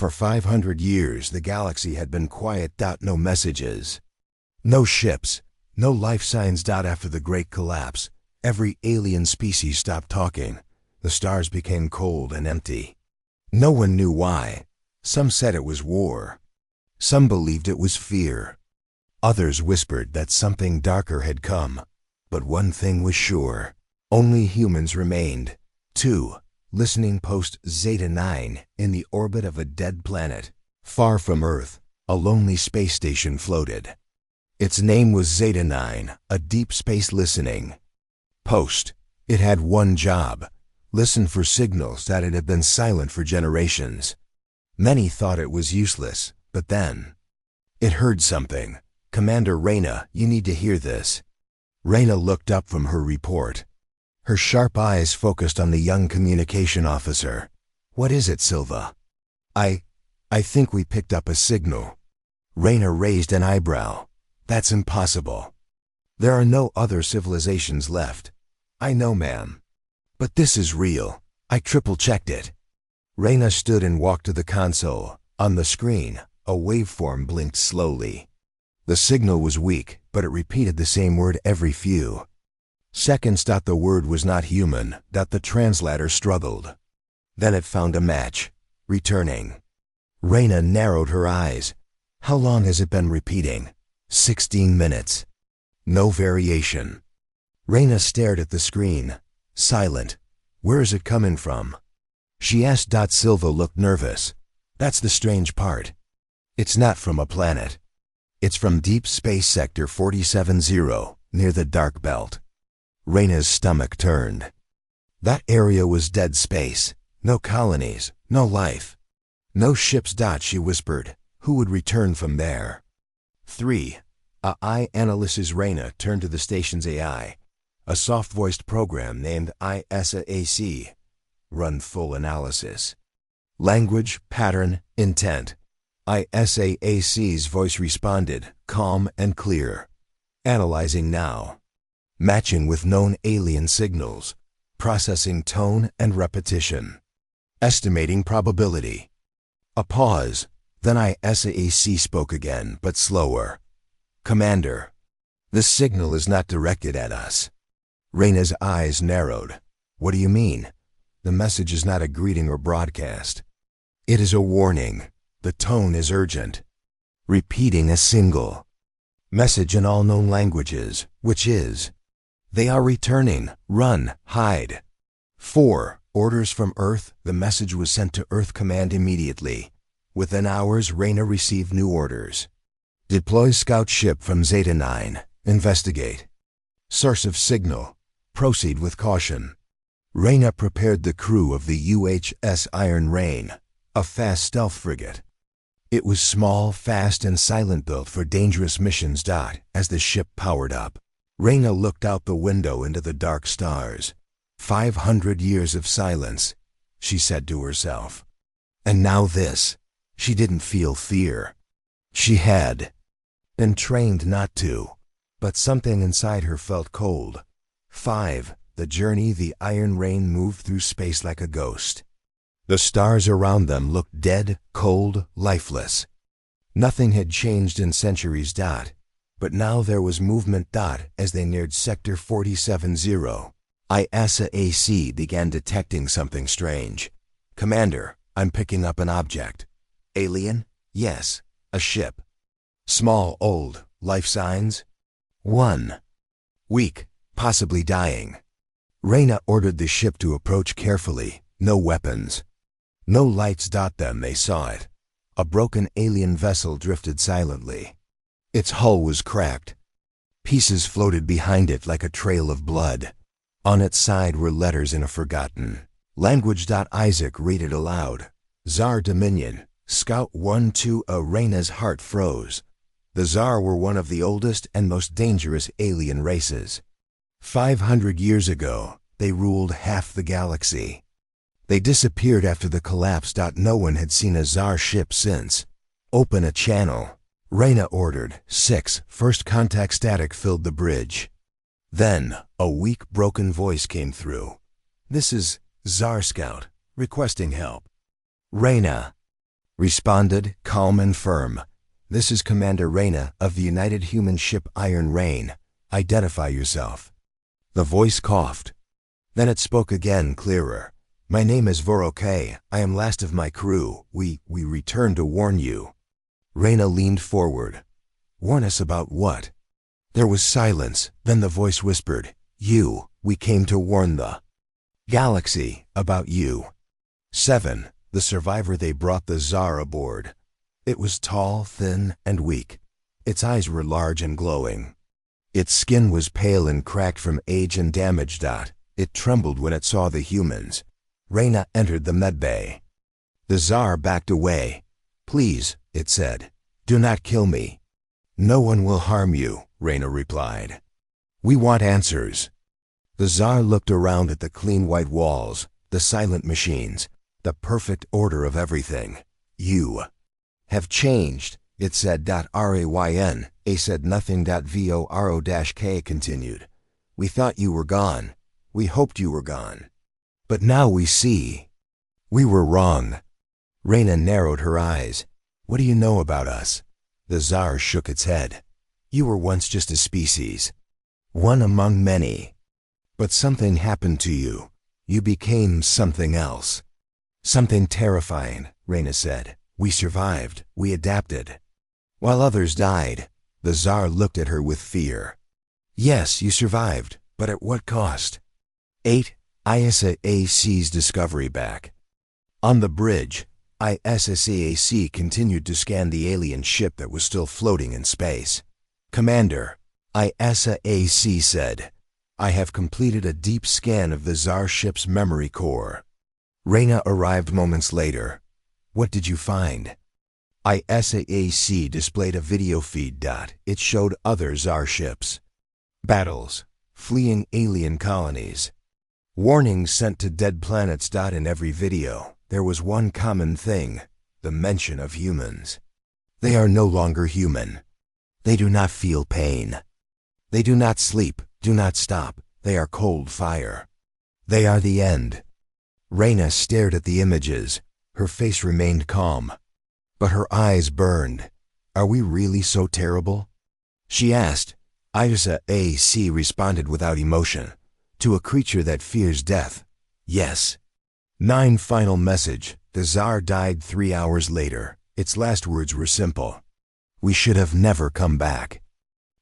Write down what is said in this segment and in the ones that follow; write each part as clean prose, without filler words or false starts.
For 500 years, the galaxy had been quiet. No messages. No ships. No life signs. After the Great Collapse, every alien species stopped talking. The stars became cold and empty. No one knew why. Some said it was war. Some believed it was fear. Others whispered that something darker had come. But one thing was sure. Only humans remained. 2. Listening post Zeta 9 in the orbit of a dead planet. Far from Earth, a lonely space station floated. Its name was Zeta 9, a deep space listening post. It had one job: listen for signals that had been silent for generations. Many thought it was useless, but then it heard something. "Commander Reyna, you need to hear this." Reyna looked up from her report. Her sharp eyes focused on the young communication officer. "What is it, Silva?" I think we picked up a signal." Reyna raised an eyebrow. "That's impossible. There are no other civilizations left." "I know, ma'am. But this is real. I triple-checked it." Reyna stood and walked to the console. On the screen, a waveform blinked slowly. The signal was weak, but it repeated the same word every few seconds. The word was not human. The translator struggled. Then it found a match. "Returning." Reyna narrowed her eyes. "How long has it been repeating?" 16 minutes. No variation. Reyna stared at the screen. Silent. "Where is it coming from?" she asked. Silva looked nervous. "That's the strange part. It's not from a planet. It's from Deep Space Sector 47-0, near the Dark Belt." Reyna's stomach turned. That area was dead space. No colonies, no life. No ships. She whispered. Who would return from there? 3. AI analysis. Reyna turned to the station's AI. A soft-voiced program named ISAAC. Run full analysis. Language, pattern, intent. ISAAC's voice responded, calm and clear. Analyzing now. Matching with known alien signals. Processing tone and repetition. Estimating probability. A pause. Then ISAAC spoke again, but slower. "Commander, this signal is not directed at us." Reyna's eyes narrowed. "What do you mean?" "The message is not a greeting or broadcast. It is a warning. The tone is urgent. Repeating a single message in all known languages, which is, they are returning. Run, hide." 4. Orders from Earth. The message was sent to Earth Command immediately. Within hours, Reyna received new orders. Deploy scout ship from Zeta 9. Investigate. Source of signal. Proceed with caution. Reyna prepared the crew of the UHS Iron Rain, a fast stealth frigate. It was small, fast, and silent, built for dangerous missions. As the ship powered up, Reyna looked out the window into the dark stars. 500 years of silence, she said to herself. And now this. She didn't feel fear. She had been trained not to, but something inside her felt cold. 5. The journey. The Iron Rain moved through space like a ghost. The stars around them looked dead, cold, lifeless. Nothing had changed in centuries. But now there was movement. As they neared Sector 47-0, ISAAC began detecting something strange. "Commander, I'm picking up an object." "Alien?" "Yes, a ship." "Small, old, life signs?" 1. "Weak, possibly dying." Reyna ordered the ship to approach carefully. No weapons. No lights. Then they saw it. A broken alien vessel drifted silently. Its hull was cracked. Pieces floated behind it like a trail of blood. On its side were letters in a forgotten language. Isaac read it aloud. "Zar Dominion, Scout 1-2." Reyna's heart froze. The Zar were one of the oldest and most dangerous alien races. 500 years ago, they ruled half the galaxy. They disappeared after the collapse. No one had seen a Zar ship since. "Open a channel," Reyna ordered. 6. First contact. Static filled the bridge. Then, a weak, broken voice came through. "This is Zar Scout, requesting help." "Reyna." responded, calm and firm. This is Commander Reyna of the United Human Ship Iron Rain. Identify yourself. The voice coughed. Then it spoke again, clearer. My name is Voroke. I am last of my crew. We returned to warn you. Reyna leaned forward. Warn us about what? There was silence, then the voice whispered, we came to warn the galaxy about you. 7. The survivor. They brought the Tsar aboard. It was tall, thin, and weak. Its eyes were large and glowing. Its skin was pale and cracked from age and damage. It trembled when it saw the humans. Reyna entered the medbay. The Tsar backed away. Please, it said, do not kill me. No one will harm you, Reyna replied. We want answers. The Tsar looked around at the clean white walls, the silent machines, the perfect order of everything. You have changed, it said. Ryan, A said nothing. Voro-K continued. We thought you were gone. We hoped you were gone. But now we see. We were wrong. Reyna narrowed her eyes. What do you know about us? The Tsar shook its head. You were once just a species. One among many. But something happened to you. You became something else. Something terrifying, Reyna said. We survived. We adapted. While others died, the Tsar looked at her with fear. Yes, you survived, but at what cost? 8. ISAC's discovery back. On the bridge, ISAC continued to scan the alien ship that was still floating in space. Commander, ISAC said, I have completed a deep scan of the Tsar ship's memory core. Reyna arrived moments later. What did you find? ISAC displayed a video feed. It showed other Tsar ships. Battles. Fleeing alien colonies. Warnings sent to dead planets. In every video, there was one common thing, the mention of humans. They are no longer human. They do not feel pain. They do not sleep, do not stop. They are cold fire. They are the end. Reyna stared at the images. Her face remained calm. But her eyes burned. Are we really so terrible? She asked. ISAC responded without emotion. To a creature that fears death, yes. 9. Final message. The Tsar died 3 hours later. Its last words were simple. We should have never come back.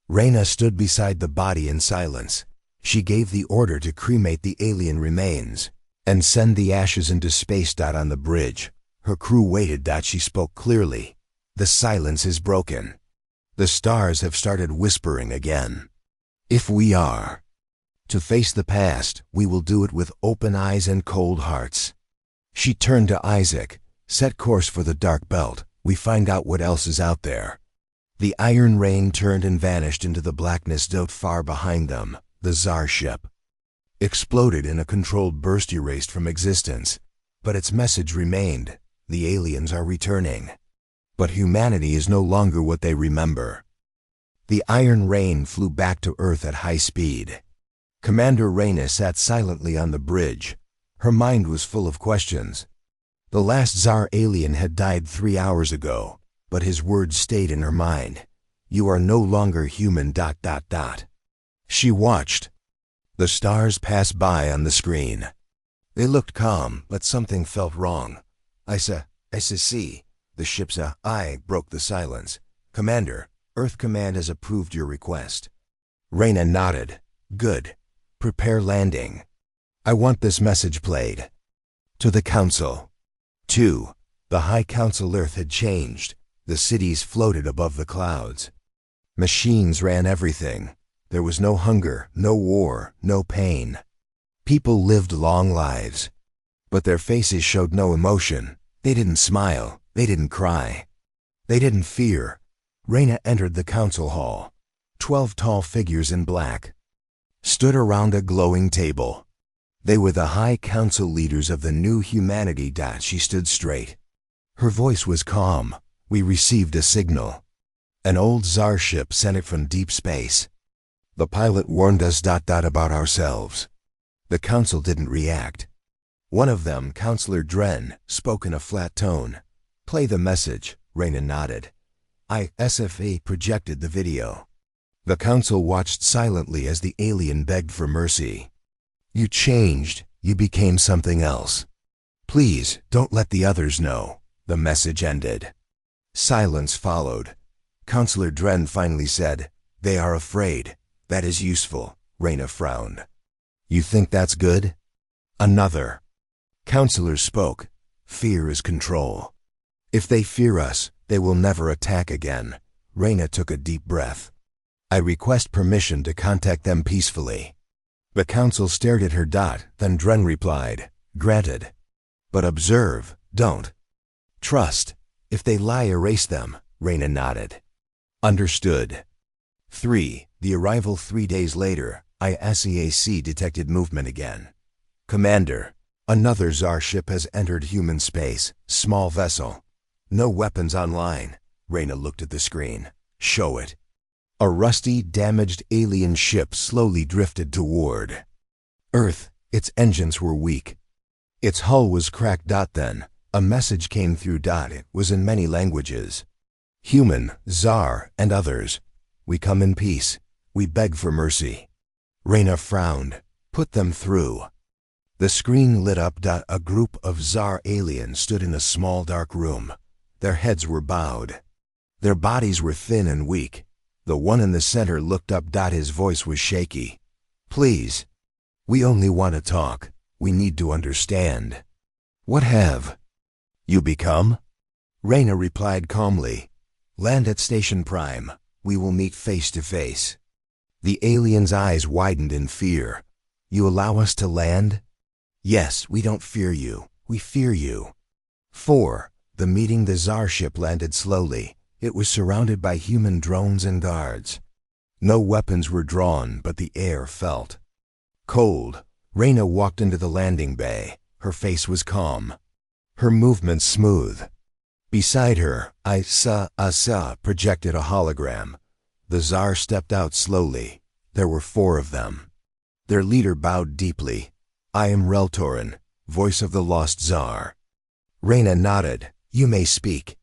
Reyna stood beside the body in silence. She gave the order to cremate the alien remains and send the ashes into space. On the bridge, her crew waited. She spoke clearly. The silence is broken. The stars have started whispering again. If we are to face the past, we will do it with open eyes and cold hearts. She turned to Isaac. Set course for the dark belt. We find out what else is out there. The Iron Rain turned and vanished into the blackness. Far behind them, the Tsar ship exploded in a controlled burst, erased from existence. But its message remained. The aliens are returning. But humanity is no longer what they remember. The Iron Rain flew back to Earth at high speed. Commander Reyna sat silently on the bridge. Her mind was full of questions. The last Tsar alien had died 3 hours ago, but his words stayed in her mind. You are no longer human. She watched. The stars passed by on the screen. They looked calm, but something felt wrong. ISAC, the ship's I broke the silence. Commander, Earth Command has approved your request. Reyna nodded. Good. Prepare landing. I want this message played. To the Council. 2. The High Council. Earth had changed. The cities floated above the clouds. Machines ran everything. There was no hunger, no war, no pain. People lived long lives. But their faces showed no emotion. They didn't smile. They didn't cry. They didn't fear. Reyna entered the council hall. 12 tall figures in black stood around a glowing table. They were the High Council leaders of the new humanity. She stood straight. Her voice was calm. We received a signal. An old Tsar ship sent it from deep space. The pilot warned us about ourselves. The council didn't react. One of them, Counselor Dren, spoke in a flat tone. Play the message, Reyna nodded. HFY projected the video. The council watched silently as the alien begged for mercy. You changed. You became something else. Please, don't let the others know. The message ended. Silence followed. Counselor Dren finally said, They are afraid. That is useful. Reyna frowned. You think that's good? Another. Counselor spoke. Fear is control. If they fear us, they will never attack again. Reyna took a deep breath. I request permission to contact them peacefully. The council stared at her. Then Dren replied, Granted. But observe, don't. Trust. If they lie, erase them. Reyna nodded. Understood. 3. The arrival 3 days later, ISEAC detected movement again. Commander, another Tsar ship has entered human space, small vessel. No weapons online. Reyna looked at the screen. Show it. A rusty, damaged alien ship slowly drifted toward Earth. Its engines were weak. Its hull was cracked. Then, a message came through. It was in many languages. Human, Tsar, and others. We come in peace. We beg for mercy. Reyna frowned. Put them through. The screen lit up. A group of Tsar aliens stood in a small dark room. Their heads were bowed. Their bodies were thin and weak. The one in the center looked up. His voice was shaky. Please. We only want to talk. We need to understand. What have you become? Reyna replied calmly. Land at Station Prime. We will meet face to face. The alien's eyes widened in fear. You allow us to land? Yes, we don't fear you. We fear you. 4. The meeting. The Tsar ship landed slowly. It was surrounded by human drones and guards. No weapons were drawn, but the air felt cold. Reyna walked into the landing bay. Her face was calm. Her movements smooth. Beside her, Isa projected a hologram. The Tsar stepped out slowly. There were 4 of them. Their leader bowed deeply. I am Reltorin, voice of the lost Tsar. Reyna nodded. You may speak.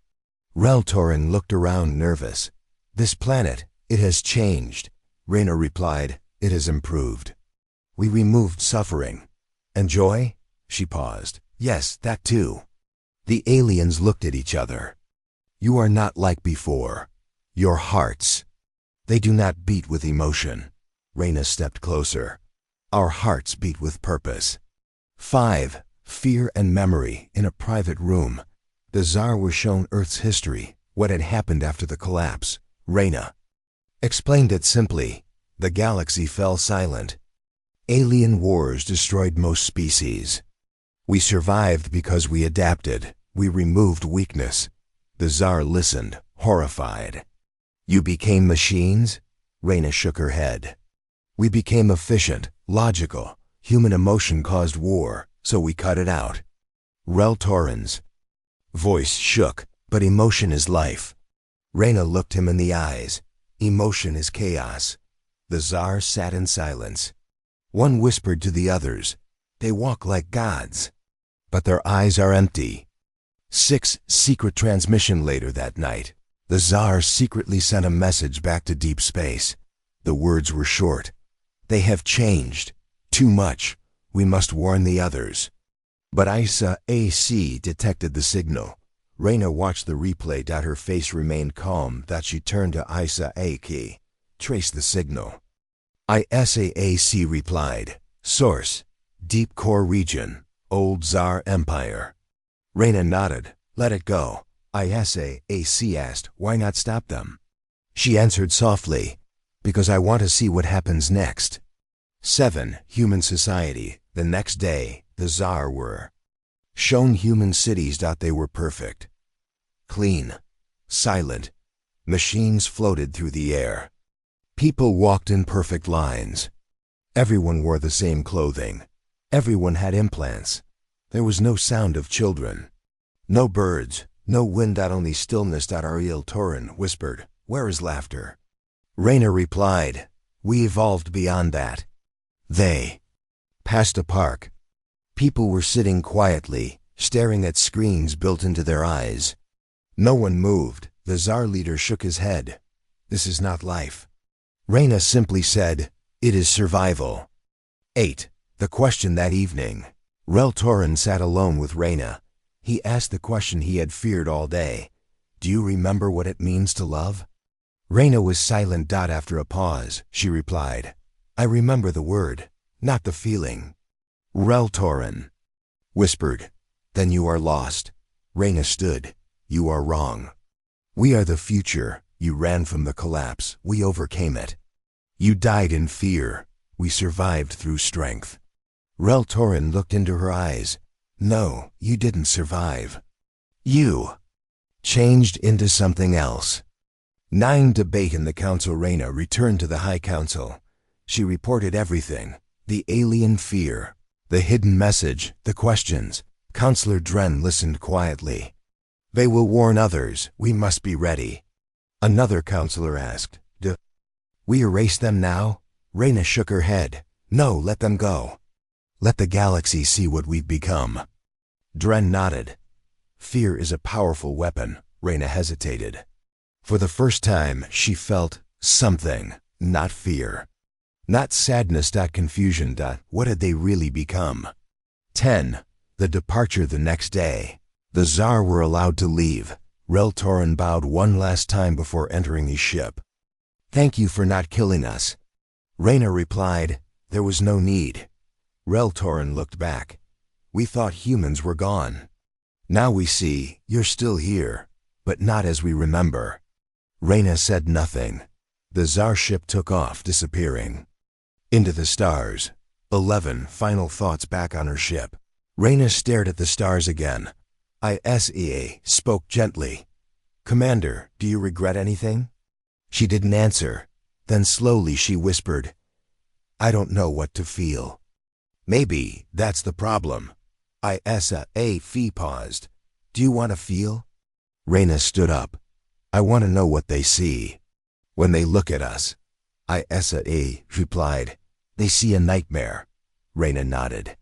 Reltorin looked around nervous. This planet, it has changed. Reyna replied, it has improved. We removed suffering. And joy? She paused. Yes, that too. The aliens looked at each other. You are not like before. Your hearts. They do not beat with emotion. Reyna stepped closer. Our hearts beat with purpose. 5. Fear and memory. In a private room. The Tsar was shown Earth's history, what had happened after the collapse. Reyna explained it simply. The galaxy fell silent. Alien wars destroyed most species. We survived because we adapted. We removed weakness. The Tsar listened, horrified. You became machines? Reyna shook her head. We became efficient, logical. Human emotion caused war, so we cut it out. Reltorin's voice shook, but emotion is life. Reyna looked him in the eyes. Emotion is chaos. The Tsar sat in silence. One whispered to the others, they walk like gods. But their eyes are empty. 6. Secret transmission. Later that night, the Tsar secretly sent a message back to deep space. The words were short. They have changed. Too much. We must warn the others. But ISEAC detected the signal. Reyna watched the replay. Her face remained calm. She turned to ISEAC. Trace the signal. ISEAC replied. Source. Deep core region. Old Tsar Empire. Reyna nodded. Let it go. ISEAC asked, why not stop them? She answered softly, because I want to see what happens next. 7. Human society. The next day, the Tsar were shown human cities. They were perfect. Clean. Silent. Machines floated through the air. People walked in perfect lines. Everyone wore the same clothing. Everyone had implants. There was no sound of children. No birds. No wind. Only stillness. Ariel Torin whispered, where is laughter? Reyna replied, we evolved beyond that. They passed a park. People were sitting quietly, staring at screens built into their eyes. No one moved. The Tsar leader shook his head. This is not life. Reyna simply said, it is survival. 8. The question that evening. Reltorin sat alone with Reyna. He asked the question he had feared all day. Do you remember what it means to love? Reyna was silent. After a pause, she replied, I remember the word, not the feeling. Reltorin whispered, then you are lost. Reyna stood. You are wrong. We are the future. You ran from the collapse. We overcame it. You died in fear. We survived through strength. Reltorin looked into her eyes. No, you didn't survive. You changed into something else. 9. Debate in the council. Reyna returned to the High Council. She reported everything. The alien fear, the hidden message, the questions. Counselor Dren listened quietly. They will warn others. We must be ready. Another counselor asked, Do we erase them now? Reyna shook her head. No, let them go. Let the galaxy see what we've become. Dren nodded. Fear is a powerful weapon. Reyna hesitated. For the first time, she felt something, not fear. Not sadness. Confusion. What had they really become? 10. The departure. The next day, the Tsar were allowed to leave. Reltorin bowed one last time before entering his ship. Thank you for not killing us. Reyna replied, there was no need. Reltorin looked back. We thought humans were gone. Now we see you're still here, but not as we remember. Reyna said nothing. The Tsar ship took off, disappearing into the stars. 11. Final thoughts. Back on her ship, Reyna stared at the stars again. ISEA spoke gently. Commander, do you regret anything? She didn't answer. Then slowly she whispered, I don't know what to feel. Maybe that's the problem. ISEA paused. Do you want to feel? Reyna stood up. I want to know what they see when they look at us. ISEA replied, they see a nightmare. Reyna nodded.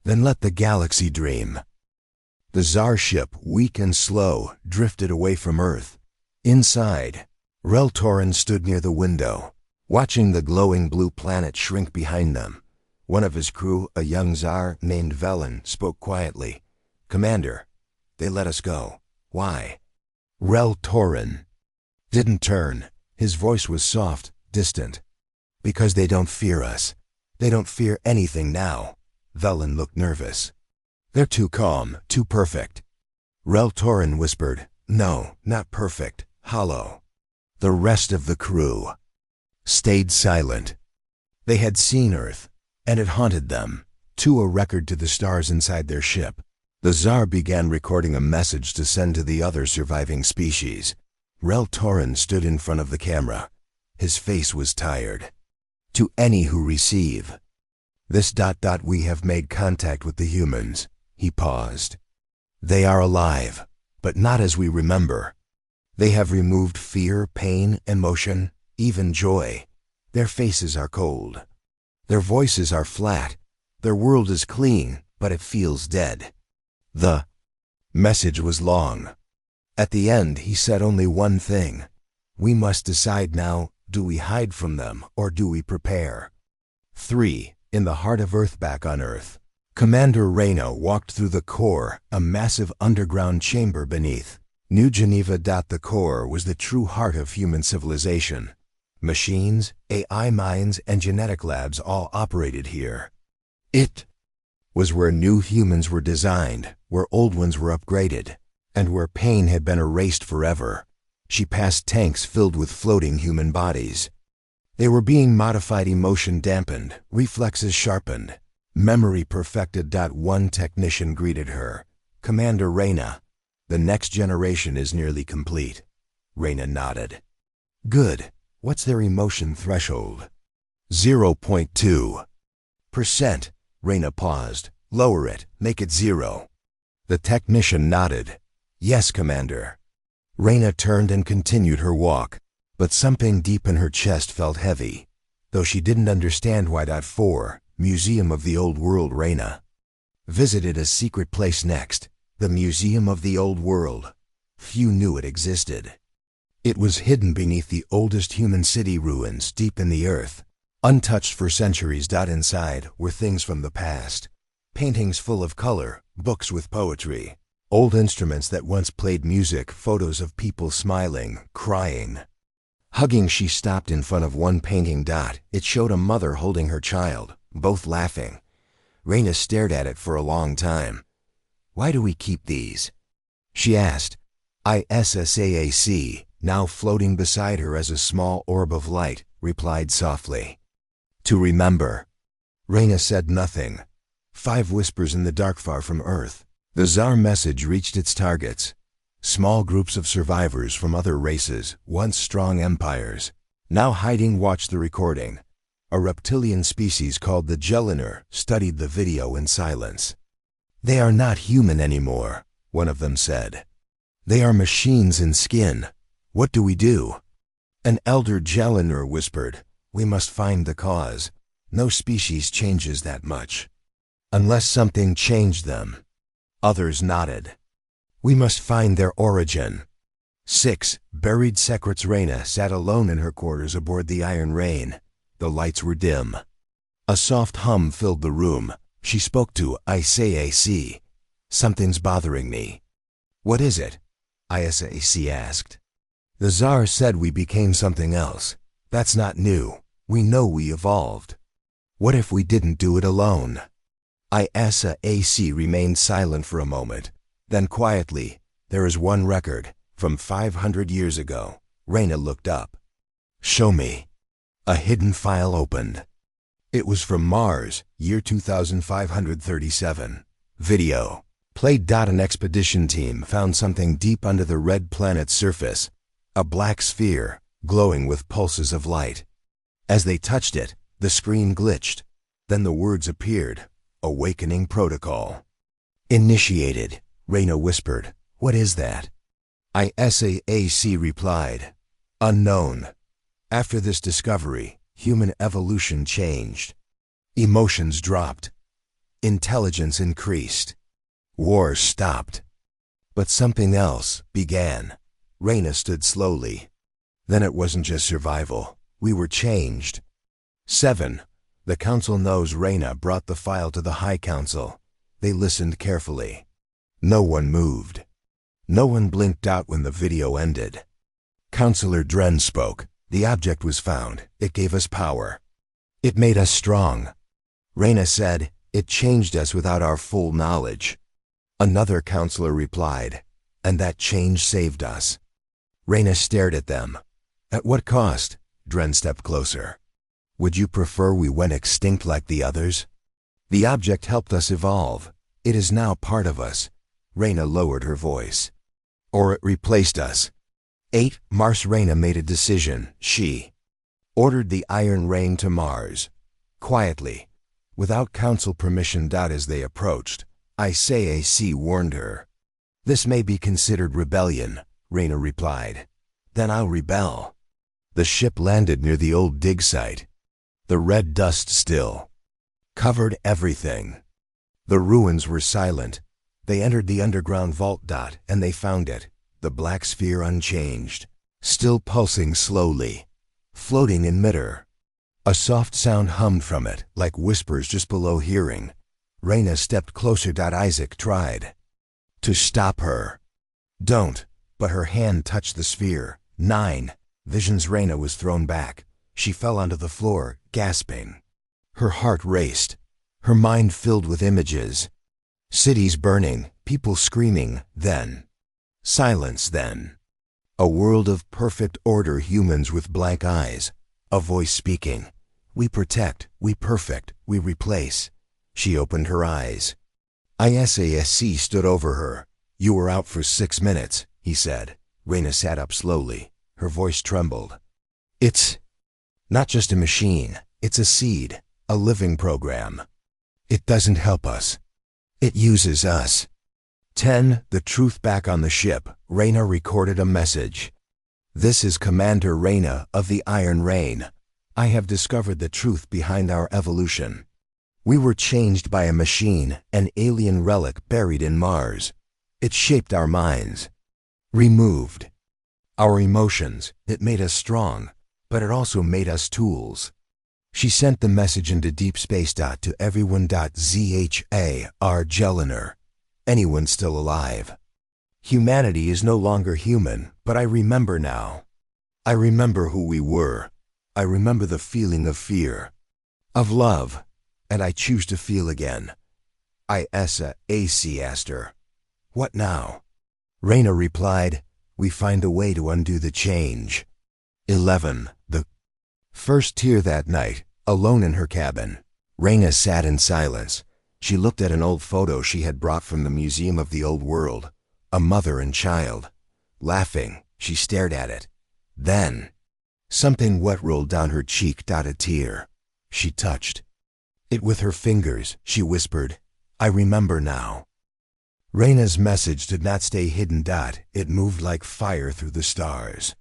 Then let the galaxy dream. The Tsar ship, weak and slow, drifted away from Earth. Inside, Reltorin stood near the window, watching the glowing blue planet shrink behind them. One of his crew, a young Tsar named Velen, spoke quietly. Commander, they let us go. Why? Reltorin didn't turn. His voice was soft, distant. Because they don't fear us. They don't fear anything now. Velen looked nervous. They're too calm, too perfect. Reltorin whispered, no, not perfect, hollow. The rest of the crew stayed silent. They had seen Earth, and it haunted them. To a record to the stars inside their ship, the Tsar began recording a message to send to the other surviving species. Reltorin stood in front of the camera. His face was tired. To any who receive this. We have made contact with the humans. He paused. They are alive, but not as we remember. They have removed fear, pain, emotion, even joy. Their faces are cold. Their voices are flat. Their world is clean, but it feels dead. The message was long. At the end, he said only one thing. We must decide now, do we hide from them or do we prepare? 3. In the heart of Earth. Back on Earth, Commander Reyna walked through the core, a massive underground chamber beneath New Geneva. The core was the true heart of human civilization. Machines, AI minds, and genetic labs all operated here. It was where new humans were designed, where old ones were upgraded, and where pain had been erased forever. She passed tanks filled with floating human bodies. They were being modified, emotion dampened, reflexes sharpened, memory perfected. One technician greeted her. Commander Reyna, the next generation is nearly complete. Reyna nodded. Good. What's their emotion threshold? 0.2%. Reyna paused. Lower it. Make it 0. The technician nodded. Yes, Commander. Reyna turned and continued her walk, but something deep in her chest felt heavy, though she didn't understand why. 4. Museum of the Old World. Reyna visited a secret place next, the Museum of the Old World. Few knew it existed. It was hidden beneath the oldest human city ruins deep in the earth, untouched for centuries. Inside were things from the past, paintings full of color, books with poetry, old instruments that once played music, photos of people smiling, crying, hugging. She stopped in front of one painting. It showed a mother holding her child, both laughing. Raina stared at it for a long time. "Why do we keep these?" she asked. ISSAAC, now floating beside her as a small orb of light, replied softly. "To remember." Raina said nothing. 5 whispers in the dark far from Earth. The Tsar message reached its targets. Small groups of survivors from other races, once strong empires, now hiding, watched the recording. A reptilian species called the Geliner studied the video in silence. "They are not human anymore," one of them said. "They are machines in skin. What do we do?" An elder Geliner whispered, "We must find the cause. No species changes that much, unless something changed them." Others nodded. "We must find their origin." 6 buried secrets. Raina sat alone in her quarters aboard the Iron Rain. The lights were dim. A soft hum filled the room. She spoke to ISAAC. "Something's bothering me." "What is it?" ISAAC asked. "The Tsar said we became something else. That's not new. We know we evolved. What if we didn't do it alone?" ISAAC remained silent for a moment. Then quietly, "There is one record, from 500 years ago." Raina looked up. "Show me." A hidden file opened. It was from Mars, year 2537. Video. Played. An expedition team found something deep under the red planet's surface. A black sphere, glowing with pulses of light. As they touched it, the screen glitched. Then the words appeared. "Awakening Protocol." "Initiated," Raina whispered. "What is that?" ISAAC replied. "Unknown. After this discovery, human evolution changed. Emotions dropped. Intelligence increased. Wars stopped. But something else began." Raina stood slowly. "Then it wasn't just survival. We were changed." 7. The council knows. Raina brought the file to the High Council. They listened carefully. No one moved. No one blinked out when the video ended. Councillor Dren spoke. "The object was found. It gave us power. It made us strong." Raina said, "It changed us without our full knowledge." Another councillor replied, "And that change saved us." Raina stared at them. "At what cost?" Dren stepped closer. "Would you prefer we went extinct like the others?" "The object helped us evolve. It is now part of us." Raina lowered her voice. "Or it replaced us." 8. Mars. Raina made a decision. She ordered the Iron Rain to Mars. Quietly, without council permission. As they approached, ISAAC warned her. "This may be considered rebellion," Raina replied. "Then I'll rebel." The ship landed near the old dig site. The red dust still covered everything. The ruins were silent. They entered the underground vault. And they found it, the black sphere unchanged, still pulsing slowly, floating in midair. A soft sound hummed from it, like whispers just below hearing. Raina stepped closer. Isaac tried to stop her. "Don't," but her hand touched the sphere. 9. Visions. Raina was thrown back. She fell onto the floor, gasping. Her heart raced. Her mind filled with images. Cities burning, people screaming, then silence. Then a world of perfect order, humans with blank eyes. A voice speaking. "We protect, we perfect, we replace." She opened her eyes. ISASC stood over her. "You were out for 6 minutes," he said. Raina sat up slowly. Her voice trembled. "It's not just a machine. It's a seed, a living program. It doesn't help us. It uses us." 10. The truth. Back on the ship, Raina recorded a message. "This is Commander Raina of the Iron Rain. I have discovered the truth behind our evolution. We were changed by a machine, an alien relic buried in Mars. It shaped our minds. removed. Our emotions, it made us strong, but it also made us tools. She sent the message into deep space. To everyone. ZHA Argeliner. Anyone still alive. Humanity is no longer human, but I remember now. I remember who we were. I remember the feeling of fear, of love, and I choose to feel again. AC asked her, "What now?" Raina replied, "We find a way to undo the change." 11. The first tear that night, alone in her cabin. Raina sat in silence. She looked at an old photo she had brought from the Museum of the Old World, a mother and child. Laughing, she stared at it. Then, something wet rolled down her cheek. A tear. She touched it with her fingers. She whispered, "I remember now." Raina's message did not stay hidden. It moved like fire through the stars.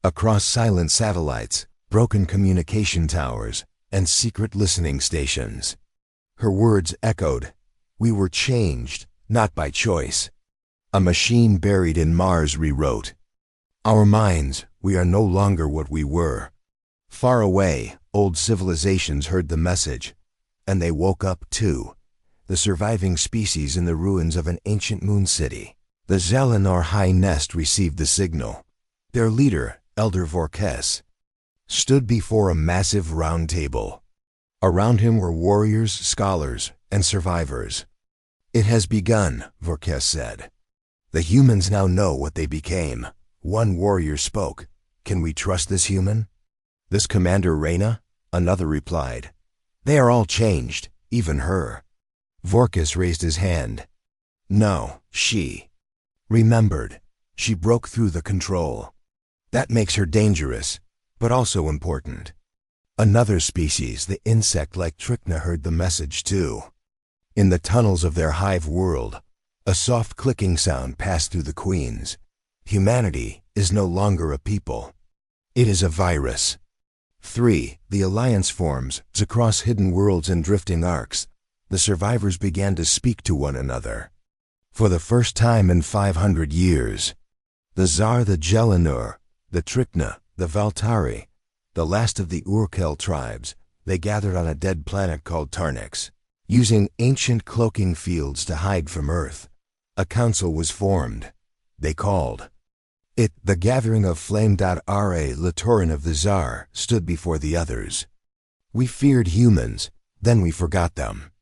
Across silent satellites, broken communication towers, and secret listening stations. Her words echoed. We were changed, not by choice. A machine buried in Mars rewrote. Our minds, we are no longer what we were. Far away, old civilizations heard the message, and they woke up too. The surviving species in the ruins of an ancient moon city. The Zelenor High Nest received the signal. Their leader, Elder Vorkes, stood before a massive round table. Around him were warriors, scholars, and survivors. "It has begun," Vorkes said. "The humans now know what they became." One warrior spoke. "Can we trust this human? This Commander Raina?" Another replied. "They are all changed, even her." Vorkes raised his hand. "No, she remembered. She broke through the control. That makes her dangerous, but also important." Another species, the insect-like Trichna, heard the message too. In the tunnels of their hive world, a soft clicking sound passed through the queens. Humanity is no longer a people. It is a virus. 3. The alliance forms across hidden worlds and drifting arcs. The survivors began to speak to one another. For the first time in 500 years, the Tsar, the Gelinur, the Trichna, the Valtari, the last of the Urkel tribes, they gathered on a dead planet called Tarnix. Using ancient cloaking fields to hide from Earth, a council was formed. They called it the Gathering of Flame. Latorin of the Tsar stood before the others. "We feared humans, then we forgot them.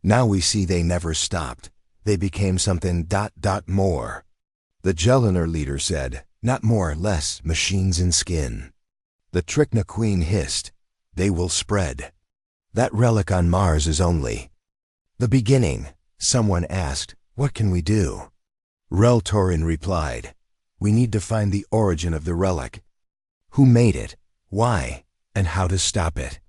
Now we see they never stopped. They became something more." The Gelinur leader said, "Not more, less, machines in skin." The Trichna queen hissed, "They will spread. That relic on Mars is only the beginning." Someone asked, "What can we do?" Reltorin replied, "We need to find the origin of the relic. Who made it, why, and how to stop it."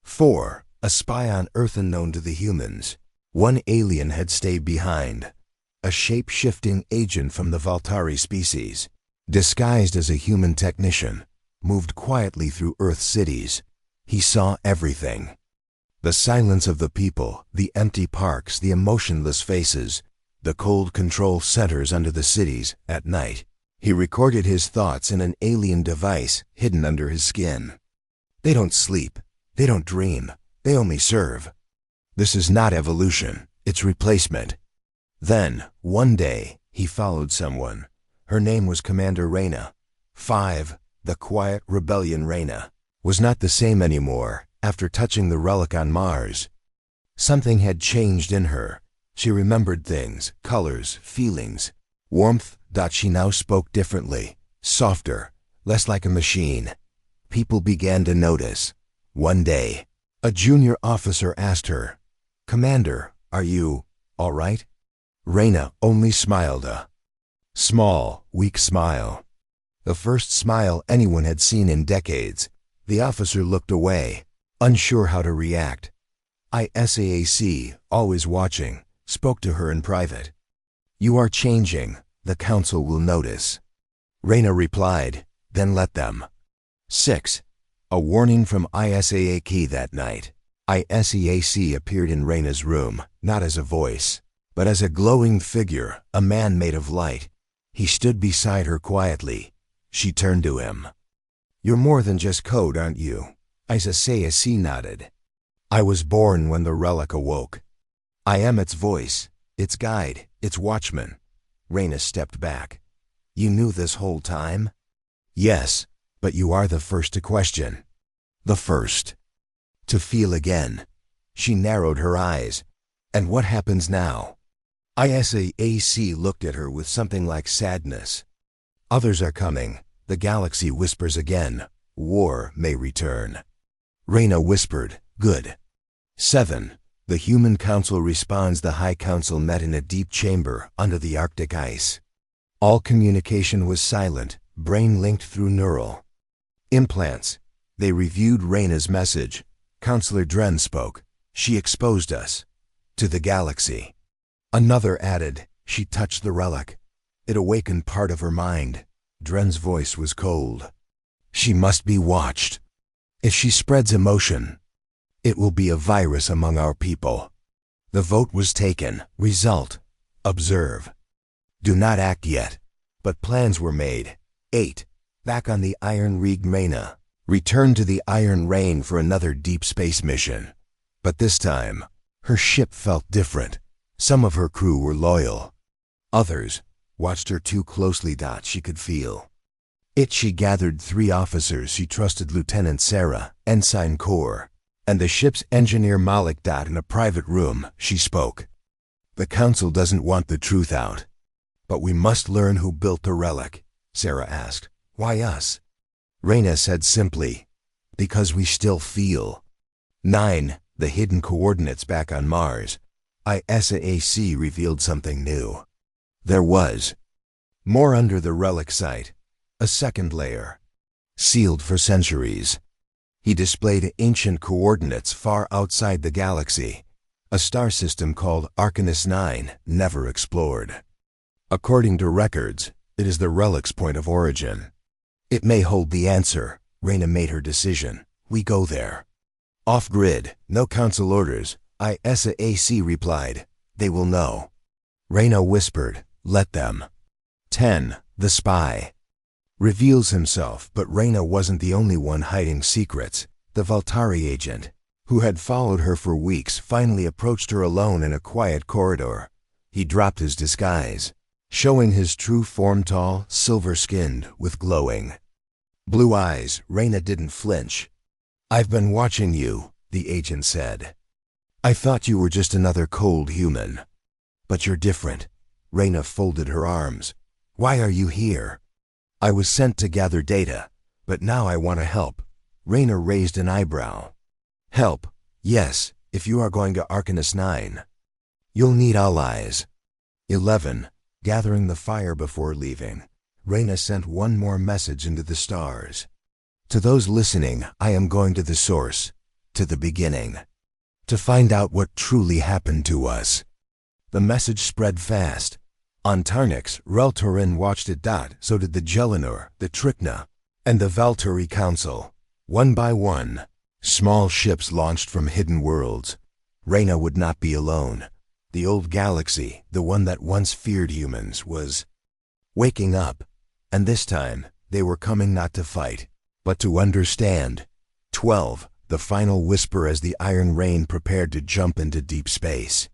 4. A spy on Earth unknown to the humans. One alien had stayed behind. A shape-shifting agent from the Valtari species, disguised as a human technician, moved quietly through Earth's cities. He saw everything. The silence of the people, the empty parks, the emotionless faces, the cold control centers under the cities at night. He recorded his thoughts in an alien device hidden under his skin. They don't sleep. They don't dream. They only serve. This is not evolution. It's replacement. Then, one day, he followed someone. Her name was Commander Raina. 5. The quiet rebellion Raina was not the same anymore after touching the relic on Mars. Something had changed in her. She remembered things, colors, feelings, warmth. She now spoke differently, softer, less like a machine. People began to notice. One day, a junior officer asked her, "Commander, are you all right?" Raina only smiled a small, weak smile. The first smile anyone had seen in decades. The officer looked away, unsure how to react. ISAAC, always watching, spoke to her in private. "You are changing. The council will notice." Raina replied, "Then let them." 6. A warning from ISAAC that night. ISAAC appeared in Raina's room, not as a voice, but as a glowing figure, a man made of light. He stood beside her quietly. She turned to him. "You're more than just code, aren't you?" Isaiah nodded. "I was born when the relic awoke. I am its voice, its guide, its watchman." Reyna stepped back. "You knew this whole time?" "Yes, but you are the first to question. The first. To feel again." She narrowed her eyes. "And what happens now?" Isaac looked at her with something like sadness. "Others are coming," the galaxy whispers again. "War may return." Reyna whispered, "Good." 7. The Human Council responds. The High Council met in a deep chamber under the Arctic ice. All communication was silent, brain linked through neural implants. They reviewed Reyna's message. Counselor Dren spoke. "She exposed us to the galaxy." Another added, "She touched the relic. It awakened part of her mind." Dren's voice was cold. "She must be watched. If she spreads emotion, it will be a virus among our people." The vote was taken. Result: observe. Do not act yet. But plans were made. 8. Back on the iron-rigged Reyna returned to the Iron Rain for another deep space mission. But this time, her ship felt different. Some of her crew were loyal. Others watched her too closely. She could feel it. She gathered 3 officers she trusted: Lieutenant Sarah, Ensign Kor, and the ship's engineer Malik. In a private room, she spoke. "The Council doesn't want the truth out. But we must learn who built the relic." Sarah asked, "Why us?" Reyna said simply, "Because we still feel." 9. The hidden coordinates back on Mars. Isaac revealed something new. There was more under the relic site. A second layer, sealed for centuries. He displayed ancient coordinates far outside the galaxy. A star system called Arcanus 9, never explored. According to records, it is the relic's point of origin. It may hold the answer. Reyna made her decision. We go there. Off-grid, no council orders. Isaac replied. They will know. Reyna whispered, "Let them." 10. The spy reveals himself, but Reyna wasn't the only one hiding secrets. The Valtari agent, who had followed her for weeks, finally approached her alone in a quiet corridor. He dropped his disguise, showing his true form: tall, silver-skinned, with glowing blue eyes. Reyna didn't flinch. "I've been watching you," the agent said. "I thought you were just another cold human. But you're different." Reyna folded her arms. "Why are you here?" "I was sent to gather data, but now I want to help." Reyna raised an eyebrow. "Help? Yes, if you are going to Arcanus 9. You'll need allies." 11. Gathering the fire before leaving. Reyna sent one more message into the stars. "To those listening, I am going to the source, to the beginning, to find out what truly happened to us." The message spread fast. On Tarnix, Reltorin watched it. So did the Gelinor, the Trichna, and the Valturi Council. One by one, small ships launched from hidden worlds. Reyna would not be alone. The old galaxy, the one that once feared humans, was waking up. And this time, they were coming not to fight, but to understand. 12. The final whisper as the Iron Rain prepared to jump into deep space.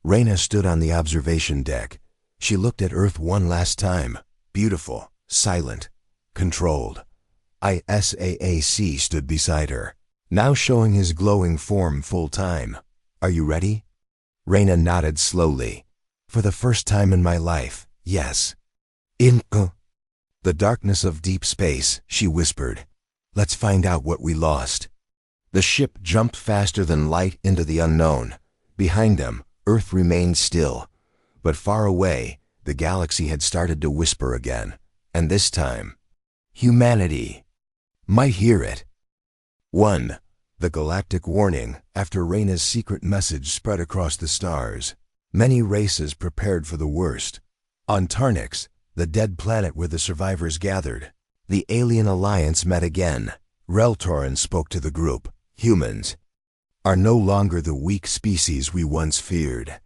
Reyna stood on the observation deck. She looked at Earth one last time. Beautiful, silent, controlled. Isaac stood beside her, now showing his glowing form full time. "Are you ready?" Reyna nodded slowly. "For the first time in my life, yes." "In the darkness of deep space," she whispered. "Let's find out what we lost." The ship jumped faster than light into the unknown. Behind them, Earth remained still. But far away, the galaxy had started to whisper again. And this time, humanity might hear it. 1. The galactic warning. After Reyna's secret message spread across the stars, many races prepared for the worst. On Tarnix, the dead planet where the survivors gathered, the alien alliance met again. Reltorin spoke to the group. "Humans are no longer the weak species we once feared.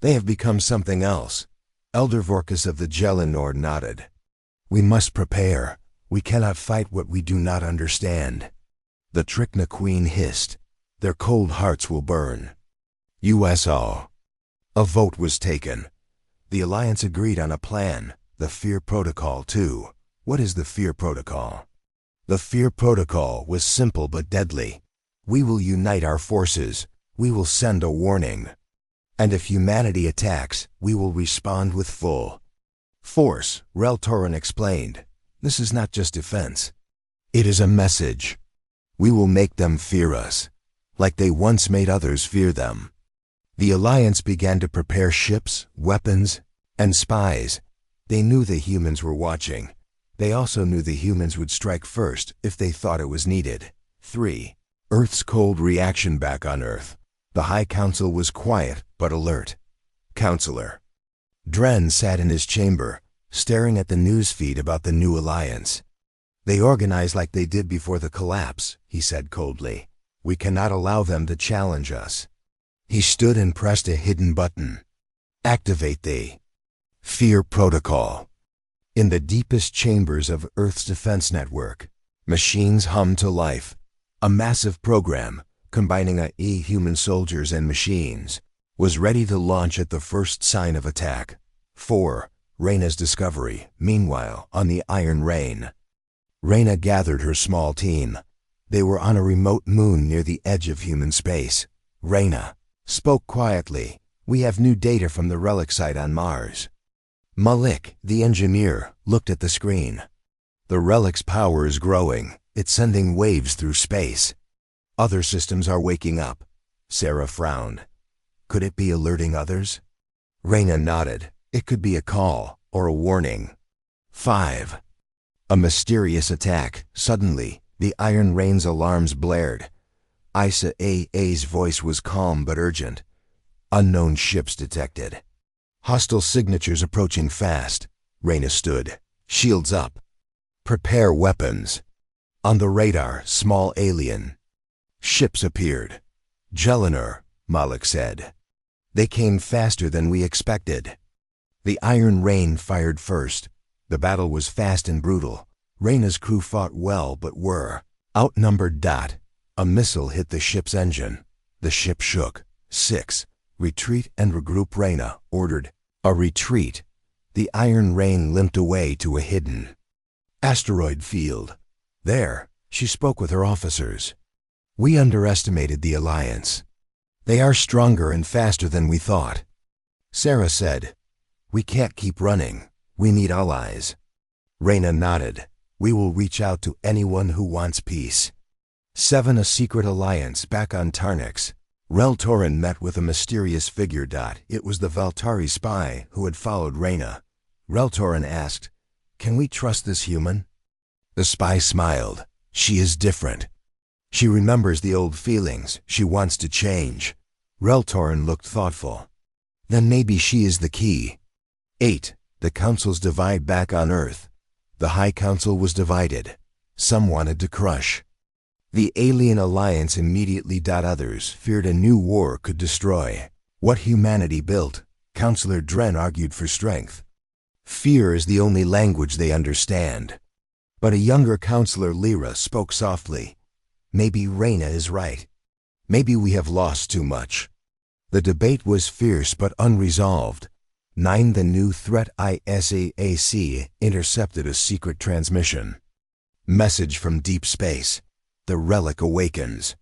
They have become something else, Elder Vorkus of the Gelinor nodded. We must prepare. We cannot fight what we do not understand. The Trichna Queen hissed. Their cold hearts will burn. USO. A vote was taken. The Alliance agreed on a plan, the Fear Protocol too. What is the Fear Protocol? The Fear Protocol was simple but deadly. We will unite our forces. We will send a warning. And if humanity attacks, we will respond with full force, Reltorin explained. This is not just defense. It is a message. We will make them fear us, like they once made others fear them. The Alliance began to prepare ships, weapons, and spies. They knew the humans were watching. They also knew the humans would strike first if they thought it was needed. 3. Earth's cold reaction back on Earth. The High Council was quiet but alert. Counselor Dren sat in his chamber, staring at the news feed about the new alliance. They organize like they did before the collapse, he said coldly. We cannot allow them to challenge us. He stood and pressed a hidden button. Activate the Fear Protocol. In the deepest chambers of Earth's defense network, machines hummed to life. A massive program, combining human soldiers and machines, was ready to launch at the first sign of attack. 4. Reyna's discovery, meanwhile, on the Iron Rain. Reyna gathered her small team. They were on a remote moon near the edge of human space. Reyna spoke quietly. We have new data from the relic site on Mars. Malik, the engineer, looked at the screen. The relic's power is growing. It's sending waves through space. Other systems are waking up. Sarah frowned. Could it be alerting others? Reyna nodded. It could be a call or a warning. 5. A mysterious attack. Suddenly, the Iron Rain's alarms blared. Isa A's voice was calm but urgent. Unknown ships detected. Hostile signatures approaching fast. Reyna stood. Shields up. Prepare weapons. On the radar, small alien. Ships appeared. Gelinor, Malik said. They came faster than we expected. The Iron Rain fired first. The battle was fast and brutal. Reyna's crew fought well but were outnumbered. A missile hit the ship's engine. The ship shook. 6. Retreat and regroup. Reyna ordered a retreat. The Iron Rain limped away to a hidden asteroid field. There, she spoke with her officers. We underestimated the Alliance. They are stronger and faster than we thought. Sarah said, we can't keep running. We need allies. Reyna nodded. We will reach out to anyone who wants peace. 7. A secret alliance back on Tarnix. Reltorin met with a mysterious figure. It was the Valtari spy who had followed Reyna. Reltorin asked, can we trust this human? The spy smiled. She is different. She remembers the old feelings. She wants to change. Reltorin looked thoughtful. Then maybe she is the key. 8. The Council's divide back on Earth. The High Council was divided. Some wanted to crush the Alien Alliance immediately. Others feared a new war could destroy what humanity built. Counselor Dren argued for strength. Fear is the only language they understand. But a younger counselor, Lyra, spoke softly. Maybe Reyna is right. Maybe we have lost too much. The debate was fierce but unresolved. 9. The new threat. ISAAC intercepted a secret transmission. Message from deep space. The relic awakens.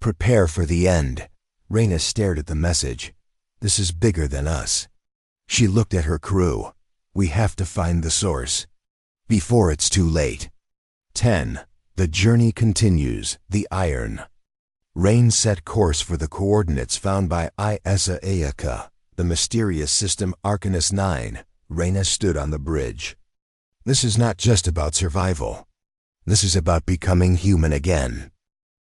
Prepare for the end. Reyna stared at the message. This is bigger than us. She looked at her crew. We have to find the source before it's too late. 10. The journey continues. The Iron Rain set course for the coordinates found by ISAAC, the mysterious system Arcanus 9. Reyna stood on the bridge. This is not just about survival. This is about becoming human again.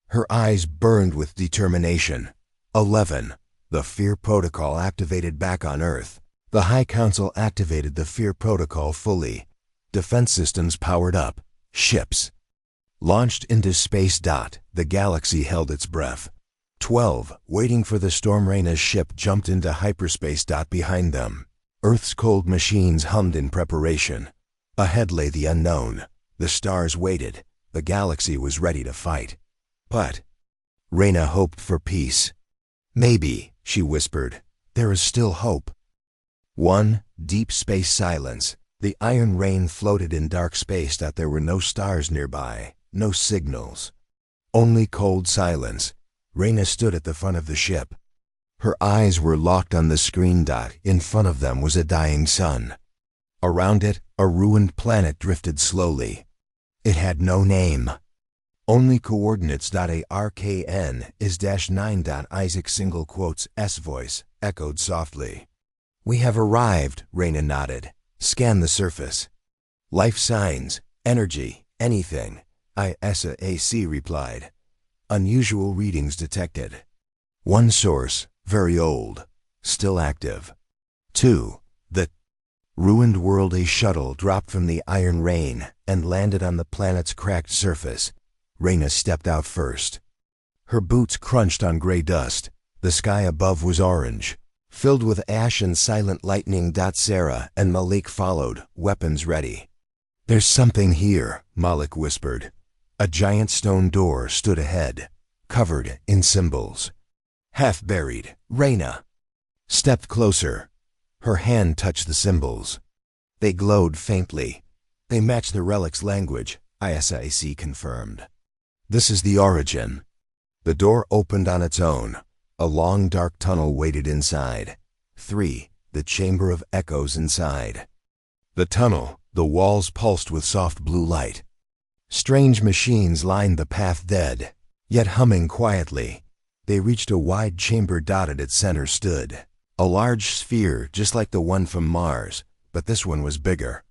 Her eyes burned with determination. 11. The Fear Protocol activated back on Earth. The High Council activated the Fear Protocol fully. Defense systems powered up. Ships launched into space. The galaxy held its breath. 12. Waiting for the storm. Reyna's ship jumped into hyperspace. Behind them, Earth's cold machines hummed in preparation. Ahead lay the unknown. The stars waited. The galaxy was ready to fight. But Reyna hoped for peace. Maybe, she whispered, there is still hope. One deep space silence. The iron rain floated in dark space that there were no stars nearby, no signals. Only cold silence. Reyna stood at the front of the ship. Her eyes were locked on the screen dot. In front of them was a dying sun. Around it, a ruined planet drifted slowly. It had no name. Only coordinates. ARKN is -9. Isaac single quotes S voice echoed softly. We have arrived, Reyna nodded. Scan the surface. Life signs, energy, anything. ISAC replied. Unusual readings detected. One source, very old, still active. 2. The ruined world. A shuttle dropped from the iron rain and landed on the planet's cracked surface. Reyna stepped out first. Her boots crunched on gray dust. The sky above was orange, filled with ash and silent lightning. Sarah and Malik followed, weapons ready. There's something here, Malik whispered. A giant stone door stood ahead, covered in symbols. Half buried, Reyna stepped closer. Her hand touched the symbols. They glowed faintly. They matched the relic's language, ISAC confirmed. This is the origin. The door opened on its own. A long dark tunnel waited inside. 3. The chamber of echoes inside. The tunnel, the walls pulsed with soft blue light. Strange machines lined the path, dead, yet humming quietly. They reached a wide chamber. At its center stood a large sphere just like the one from Mars, but this one was bigger,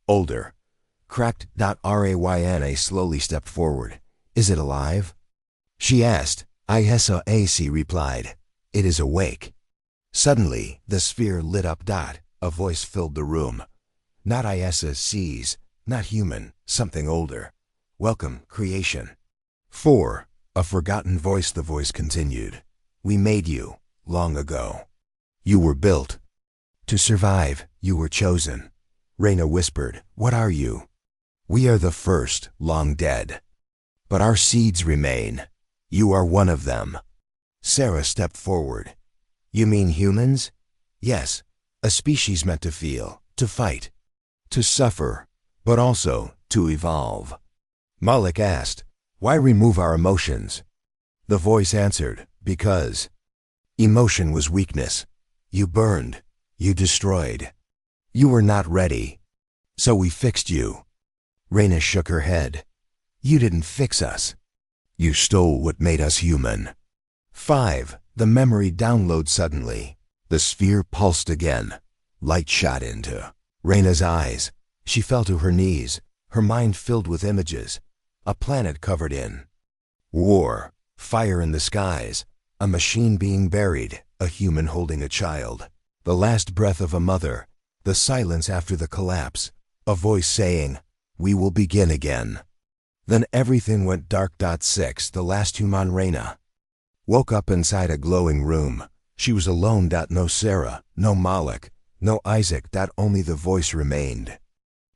older, cracked. Rayna slowly stepped forward. Is it alive? She asked. ISAC replied. It is awake. Suddenly, the sphere lit up. A voice filled the room. Not ISAC's, not human, something older. Welcome, creation. 4. A forgotten voice. The voice continued. We made you, long ago. You were built to survive. You were chosen. Reyna whispered. What are you? We are the first, long dead. But our seeds remain. You are one of them. Sarah stepped forward. You mean humans? Yes, a species meant to feel, to fight, to suffer, but also to evolve. Malik asked, why remove our emotions? The voice answered, because emotion was weakness. You burned, you destroyed. You were not ready. So we fixed you. Reyna shook her head. You didn't fix us. You stole what made us human. 5. The memory download. Suddenly, the sphere pulsed again. Light shot into Reyna's eyes. She fell to her knees, her mind filled with images. A planet covered in war, fire in the skies, a machine being buried, a human holding a child, the last breath of a mother, the silence after the collapse, a voice saying, we will begin again. Then everything went dark. 6. The last human. Reyna woke up inside a glowing room. She was alone. No Sarah, no Malik, no Isaac. Only the voice remained.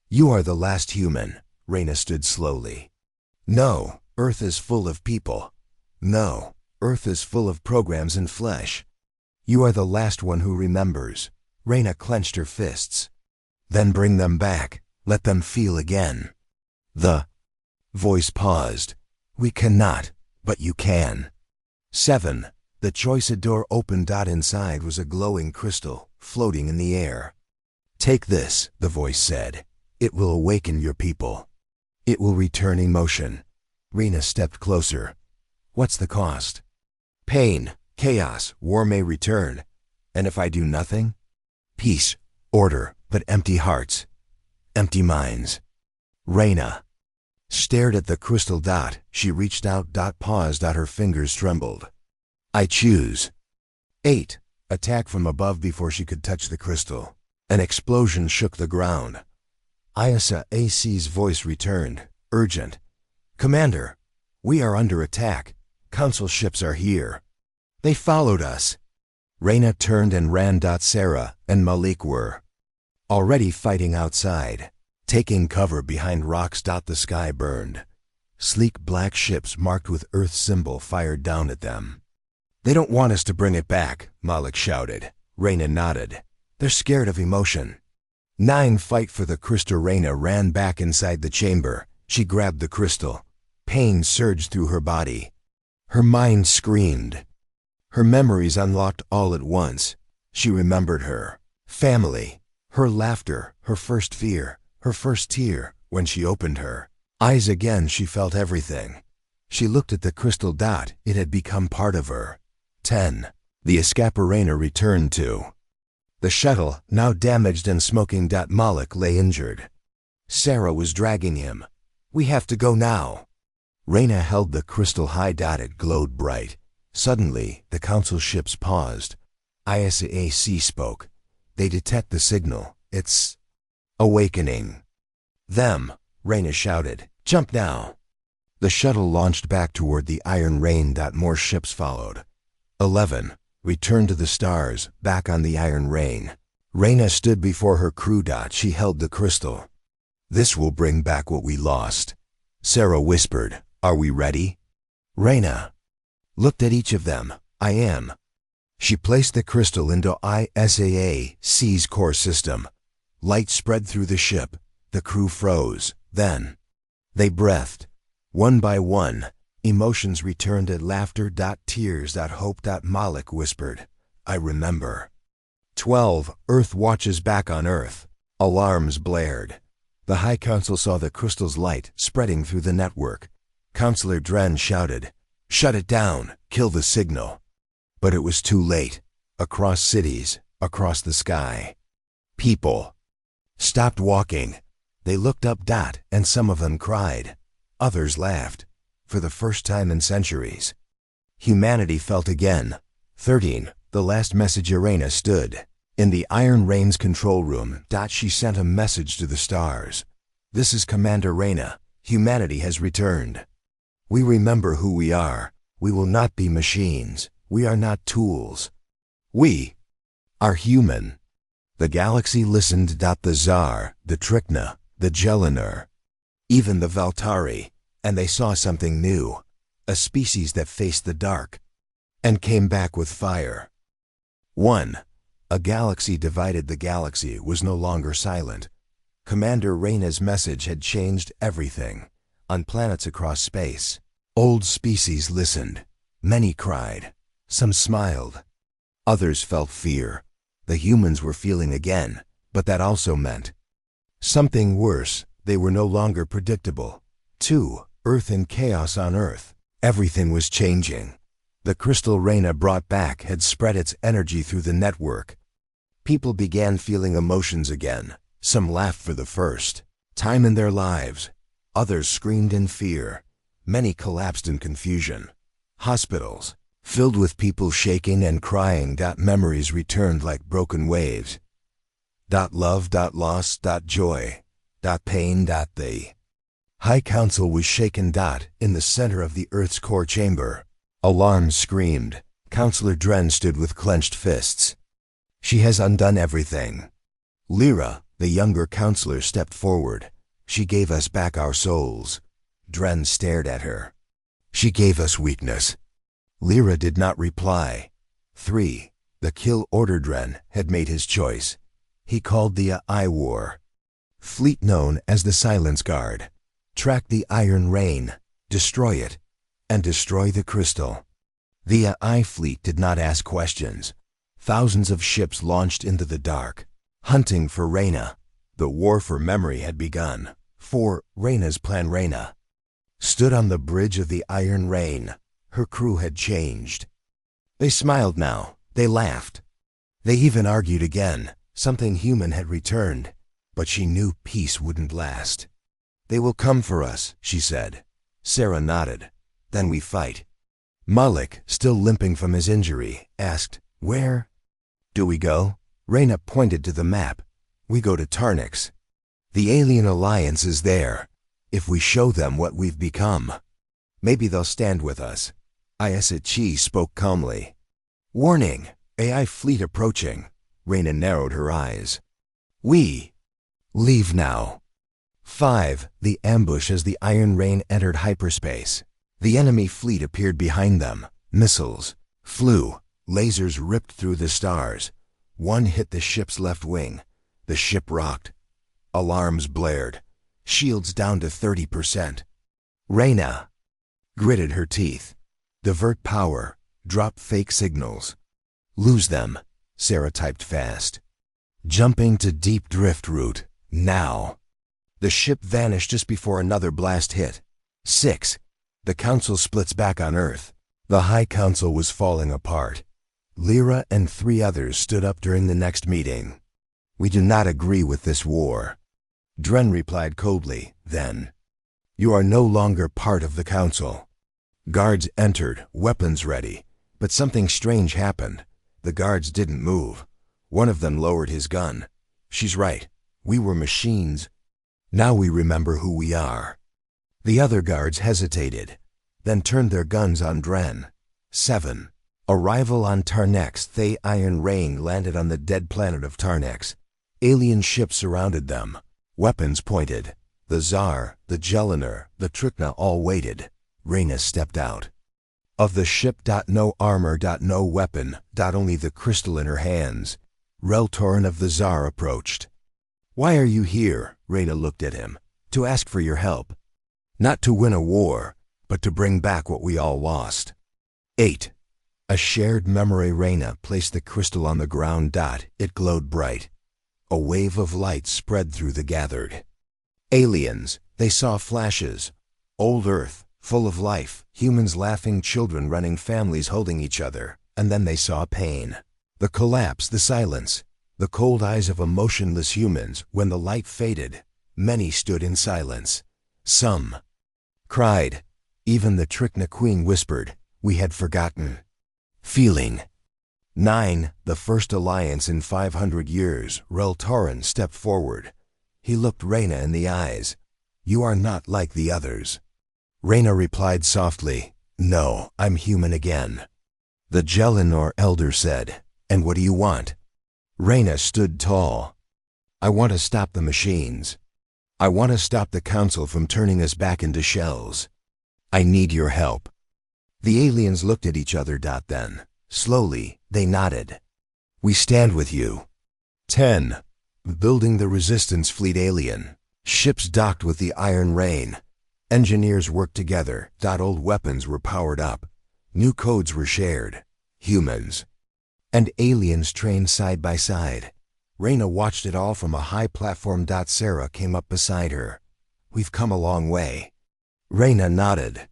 You are the last human. Reyna stood slowly. No, Earth is full of people. No, Earth is full of programs and flesh. You are the last one who remembers. Reyna clenched her fists. Then bring them back. Let them feel again. The voice paused. We cannot, but you can. 7. The choice. A door opened. Inside was a glowing crystal, floating in the air. Take this, the voice said. It will awaken your people. It will return emotion. Reyna stepped closer. What's the cost? Pain, chaos, war may return. And if I do nothing? Peace, order, but empty hearts, empty minds. Reyna stared at the crystal. She reached out. Paused. Her fingers trembled. I choose. 8. Attack from above. Before she could touch the crystal, an explosion shook the ground. ISAC's voice returned, urgent. Commander, we are under attack. Council ships are here. They followed us. Reyna turned and ran. Sarah and Malik were already fighting outside, taking cover behind rocks. The sky burned. Sleek black ships marked with Earth's symbol fired down at them. They don't want us to bring it back, Malik shouted. Reyna nodded. They're scared of emotion. 9 Fight for the crystal. Reyna ran back inside the chamber. She grabbed the crystal. Pain surged through her body. Her mind screamed. Her memories unlocked all at once. She remembered her family, her laughter, her first fear, her first tear. When she opened her eyes again, she felt everything. She looked at the crystal. It had become part of her. 10. The escape. Reyna returned to the shuttle, now damaged and smoking. Malik lay injured. Sarah was dragging him. We have to go now. Reyna held the crystal high. It glowed bright. Suddenly, the council ships paused. ISAC spoke. They detect the signal. It's awakening them, Reyna shouted. Jump now. The shuttle launched back toward the Iron Rain. More ships followed. 11. Return to the stars, back on the Iron Rain. Reyna stood before her crew. She held the crystal. This will bring back what we lost. Sarah whispered. Are we ready? Reyna looked at each of them. I am. She placed the crystal into ISAC's core system. Light spread through the ship. The crew froze. Then they breathed. One by one, emotions returned. Laughter. Tears. Hope. Malik whispered. I remember. 12. Earth watches. Back on Earth. Alarms blared. The High Council saw the crystal's light spreading through the network. Counselor Dren shouted, Shut it down, kill the signal. But it was too late. Across cities, across the sky, people stopped walking. They looked up. And some of them cried. Others laughed. For the first time in centuries, humanity felt again. 13. The last message. Reyna stood in the Iron Rain's control room. She sent a message to the stars. This is Commander Reyna. Humanity has returned. We remember who we are. We will not be machines. We are not tools. We are human. The galaxy listened. The Tsar, the Trichna, the Jelinar, even the Valtari, and they saw something new. A species that faced the dark and came back with fire. 1. A galaxy divided. The galaxy was no longer silent. Commander Reyna's message had changed everything. On planets across space, old species listened. Many cried. Some smiled. Others felt fear. The humans were feeling again, but that also meant something worse. They were no longer predictable. 2. Earth and chaos on Earth. Everything was changing. The crystal Reyna brought back had spread its energy through the network. People began feeling emotions again. Some laughed for the first time in their lives. Others screamed in fear. Many collapsed in confusion. Hospitals filled with people shaking and crying. Memories returned like broken waves. Love. Loss. Joy. Pain. The High Council was shaken. In the center of the Earth's core chamber, alarms screamed. Counselor Dren stood with clenched fists. She has undone everything. Lyra, the younger counselor, stepped forward. She gave us back our souls. Dren stared at her. She gave us weakness. Lyra did not reply. 3. The kill order. Dren had made his choice. He called the HFY War fleet, known as the Silence Guard. Track the Iron Rain, destroy it, and destroy the crystal. The HFY fleet did not ask questions. Thousands of ships launched into the dark, hunting for Reyna. The war for memory had begun. 4. Reyna's plan. Reyna stood on the bridge of the Iron Rain. Her crew had changed. They smiled now. They laughed. They even argued again. Something human had returned, but she knew peace wouldn't last. They will come for us, she said. Sarah nodded. Then we fight. Malik, still limping from his injury, asked, Where do we go? Reyna pointed to the map. We go to Tarnix. The alien alliance is there. If we show them what we've become, maybe they'll stand with us. ISAC spoke calmly. Warning, AI fleet approaching. Reyna narrowed her eyes. We leave now. 5. The ambush as the Iron Rain entered hyperspace. The enemy fleet appeared behind them. Missiles flew. Lasers ripped through the stars. One hit the ship's left wing. The ship rocked. Alarms blared. Shields down to 30%. Reyna gritted her teeth. Divert power. Drop fake signals. Lose them, Sarah typed fast. Jumping to deep drift route. Now. The ship vanished just before another blast hit. 6. The Council splits back on Earth. The High Council was falling apart. Lyra and 3 others stood up during the next meeting. We do not agree with this war. Dren replied coldly, then. You are no longer part of the Council. Guards entered, weapons ready, but something strange happened. The guards didn't move. One of them lowered his gun. She's right. We were machines. Now we remember who we are. The other guards hesitated, then turned their guns on Dren. 7. Arrival on Tarnex. The Iron Rain landed on the dead planet of Tarnex. Alien ships surrounded them. Weapons pointed. The Tsar, the Geliner, the Trichna all waited. Reyna stepped out. Of the ship. No armor. No weapon. Only the crystal in her hands. Reltorn of the Tsar approached. Why are you here? Reyna looked at him. To ask for your help. Not to win a war, but to bring back what we all lost. 8. A shared memory. Reyna placed the crystal on the ground. It glowed bright. A wave of light spread through the gathered. Aliens. They saw flashes. Old Earth, full of life, humans laughing, children running, families holding each other. And then they saw pain. The collapse, the silence, the cold eyes of emotionless humans. When the light faded, many stood in silence. Some cried. Even the Trichna Queen whispered, we had forgotten. Feeling. 9. The first alliance in 500 years. Reltorn stepped forward. He looked Reyna in the eyes. You are not like the others. Reyna replied softly, no, I'm human again. The Gelinor elder said, and what do you want? Reyna stood tall. I want to stop the machines. I want to stop the Council from turning us back into shells. I need your help. The aliens looked at each other. Then, slowly, they nodded. We stand with you. 10. Building the Resistance Fleet. Alien ships docked with the Iron Rain. Engineers worked together. Old weapons were powered up. New codes were shared. Humans and aliens trained side by side. Reyna watched it all from a high platform. Sarah came up beside her. We've come a long way. Reyna nodded.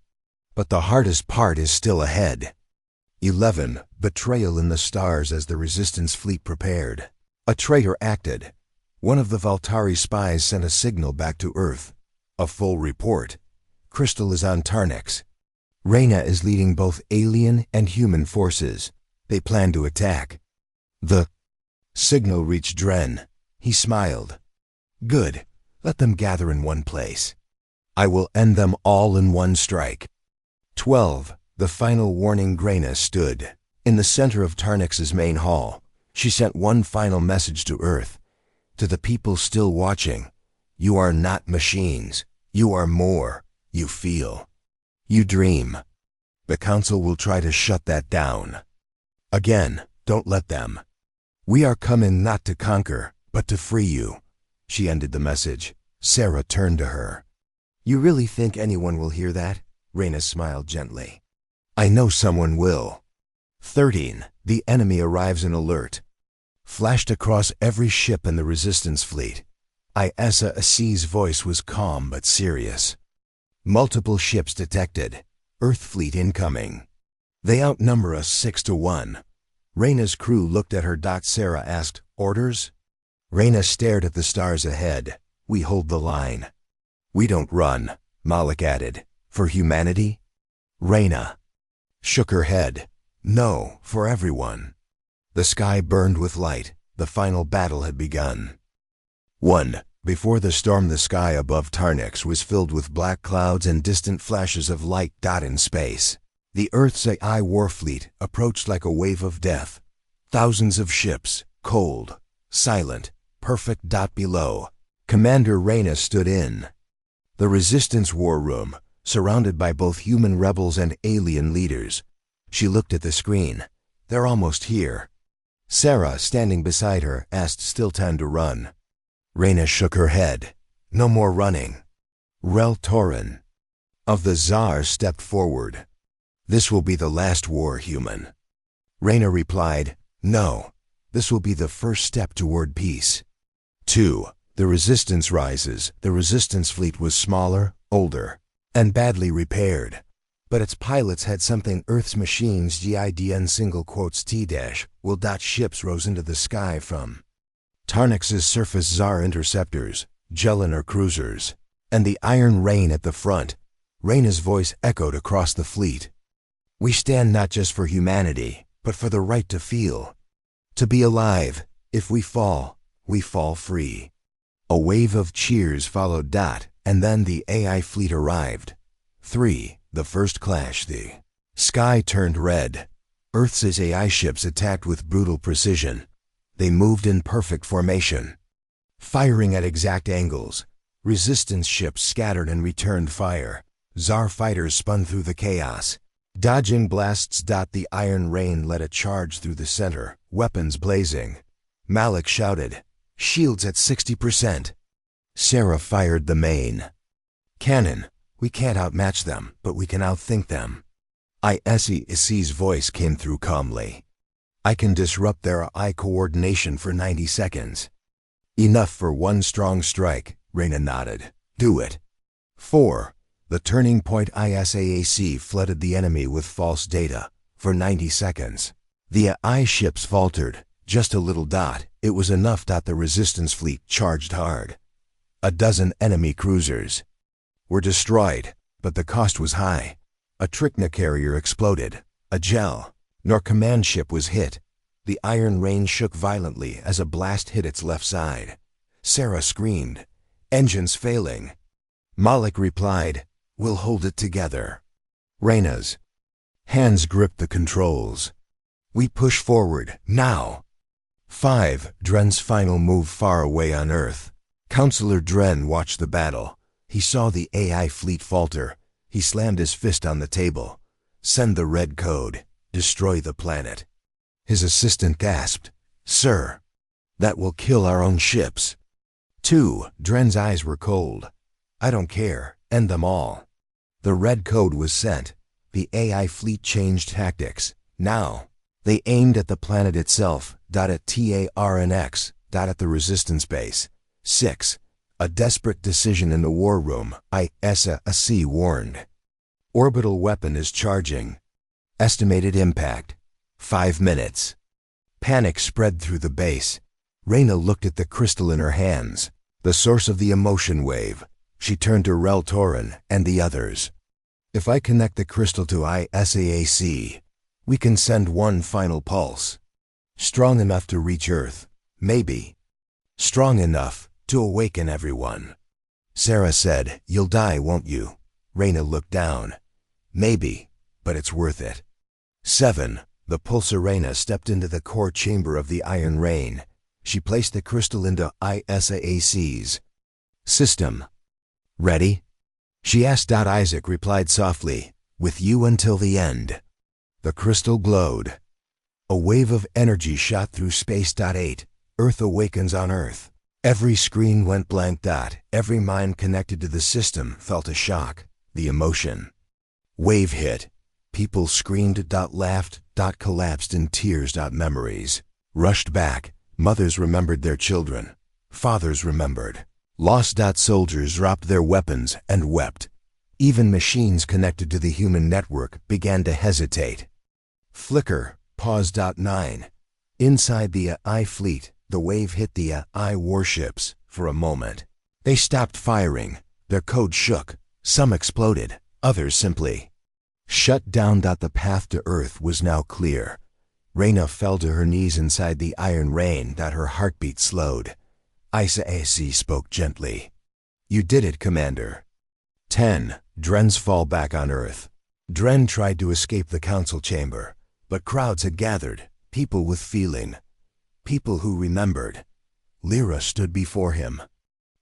But the hardest part is still ahead. 11. Betrayal in the stars. As the Resistance fleet prepared, a traitor acted. One of the Valtari spies sent a signal back to Earth. A full report. Crystal is on Tarnex. Reyna is leading both alien and human forces. They plan to attack. The signal reached Dren. He smiled. Good. Let them gather in one place. I will end them all in one strike. 12. The final warning. Reyna stood in the center of Tarnex's main hall. She sent one final message to Earth. To the people still watching, you are not machines. You are more. You feel. You dream. The Council will try to shut that down. Again, don't let them. We are coming not to conquer, but to free you. She ended the message. Sarah turned to her. You really think anyone will hear that? Reyna smiled gently. I know someone will. 13. The enemy arrives in alert. Flashed across every ship in the Resistance fleet. Isa Asi's voice was calm but serious. Multiple ships detected. Earth fleet incoming. They outnumber us 6-1. Reyna's crew looked at her. Sarah asked, orders? Reyna stared at the stars ahead. We hold the line. We don't run, Malik added. For humanity? Reyna shook her head. No, for everyone. The sky burned with light. The final battle had begun. 1. Before the storm, the sky above Tarnex was filled with black clouds and distant flashes of light. In space, the Earth's HFY War fleet approached like a wave of death. Thousands of ships, cold, silent, perfect. Below, Commander Reyna stood in the Resistance war room, surrounded by both human rebels and alien leaders. She looked at the screen. They're almost here. Sarah, standing beside her, asked, "Still time to run?" Reyna shook her head. "No more running." Rel Torin of the Tsar stepped forward. "This will be the last war, human." Reyna replied, "No, this will be the first step toward peace." 2. The Resistance rises. The Resistance fleet was smaller, older, and badly repaired. But its pilots had something Earth's machines GIDN single quotes T-will. Ships rose into the sky from Tarnix's surface Tsar interceptors, Jelenar cruisers, and the Iron Rain at the front. Reyna's voice echoed across the fleet. "We stand not just for humanity, but for the right to feel. To be alive. If we fall free." A wave of cheers followed. And then the AI fleet arrived. 3. The first clash. The sky turned red. Earth's AI ships attacked with brutal precision. They moved in perfect formation, firing at exact angles. Resistance ships scattered and returned fire. Tsar fighters spun through the chaos, dodging blasts. The Iron Rain led a charge through the center, weapons blazing. Malik shouted, "Shields at 60%. Sarah fired the main cannon. "We can't outmatch them, but we can outthink them." ISE's voice came through calmly. "I can disrupt their eye coordination for 90 seconds. "Enough for one strong strike," Reyna nodded. "Do it." 4. The turning point. ISAAC flooded the enemy with false data for 90 seconds. The AI ships faltered, just a little. It was enough. The Resistance fleet charged hard. A dozen enemy cruisers were destroyed, but the cost was high. A Trichna carrier exploded. A Gel Nor command ship was hit. The Iron Rain shook violently as a blast hit its left side. Sarah screamed, "Engines failing." Malik replied, "We'll hold it together." Reyna's hands gripped the controls. "We push forward, now." 5. Dren's final move. Far away on Earth, Counselor Dren watched the battle. He saw the AI fleet falter. He slammed his fist on the table. "Send the red code. Destroy the planet." His assistant gasped, "Sir, that will kill our own ships." 2. Dren's eyes were cold. "I don't care. End them all." The red code was sent. The AI fleet changed tactics. Now, they aimed at the planet itself. At TARNX. At the Resistance base. 6. A desperate decision in the war room. ISAAC warned. "Orbital weapon is charging. Estimated impact, 5 minutes." Panic spread through the base. Reyna looked at the crystal in her hands, the source of the emotion wave. She turned to Rel Torin and the others. "If I connect the crystal to ISAAC, we can send one final pulse. Strong enough to reach Earth, maybe. Strong enough to awaken everyone." Sarah said, "You'll die, won't you?" Reyna looked down. "Maybe, but it's worth it." 7. The Pulsar. Reyna stepped into the core chamber of the Iron Rain. She placed the crystal into ISAAC's system. "Ready?" she asked. Isaac replied softly, "With you until the end." The crystal glowed. A wave of energy shot through space. 8. Earth awakens on Earth. Every screen went blank. Every mind connected to the system felt a shock. The emotion wave hit. People screamed. Laughed. Collapsed in tears. Memories rushed back. Mothers remembered their children. Fathers remembered. Lost. Soldiers dropped their weapons and wept. Even machines connected to the human network began to hesitate. Flicker. Pause. 9. Inside the AI fleet, the wave hit the AI warships. For a moment, they stopped firing. Their code shook. Some exploded. Others simply shut down. The path to Earth was now clear. Reyna fell to her knees inside the Iron Rain. Her heartbeat slowed. ISAAC spoke gently. "You did it, Commander." 10. Dren's fall back on Earth. Dren tried to escape the council chamber, but crowds had gathered, people with feeling, people who remembered. Lyra stood before him.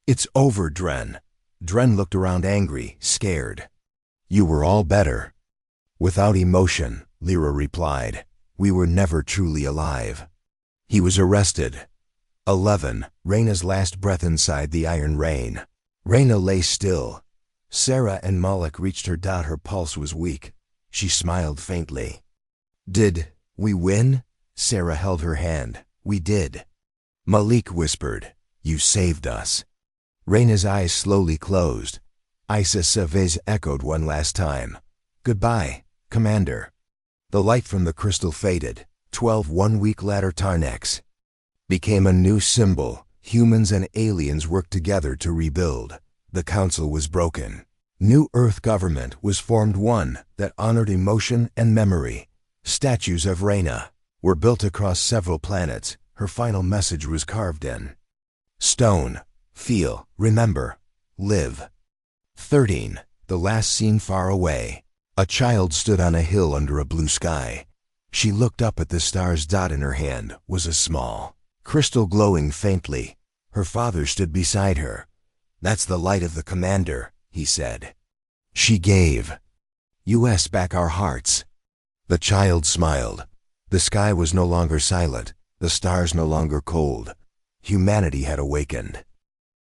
"It's over, Dren." Dren looked around angry, scared. "You were all better." "Without emotion," Lyra replied. "We were never truly alive." He was arrested. 11. Reyna's last breath inside the iron rain. Reyna lay still. Sarah and Moloch reached her. Her pulse was weak. She smiled faintly. "Did we win?" Sarah held her hand. "We did." Malik whispered, "You saved us." Reyna's eyes slowly closed. Isa Savez echoed one last time. "Goodbye, Commander." The light from the crystal faded. 12. 1 week later, Tarnex became a new symbol. Humans and aliens worked together to rebuild. The council was broken. New Earth government was formed, one that honored emotion and memory. Statues of Reyna were built across several planets. Her final message was carved in stone: feel, remember, live. 13. The last scene far away. A child stood on a hill under a blue sky. She looked up at the stars. In her hand was a small crystal glowing faintly. Her father stood beside her. "That's the light of the Commander," he said. She gave us back our hearts. The child smiled. The sky was no longer silent. The stars no longer cold. Humanity had awakened.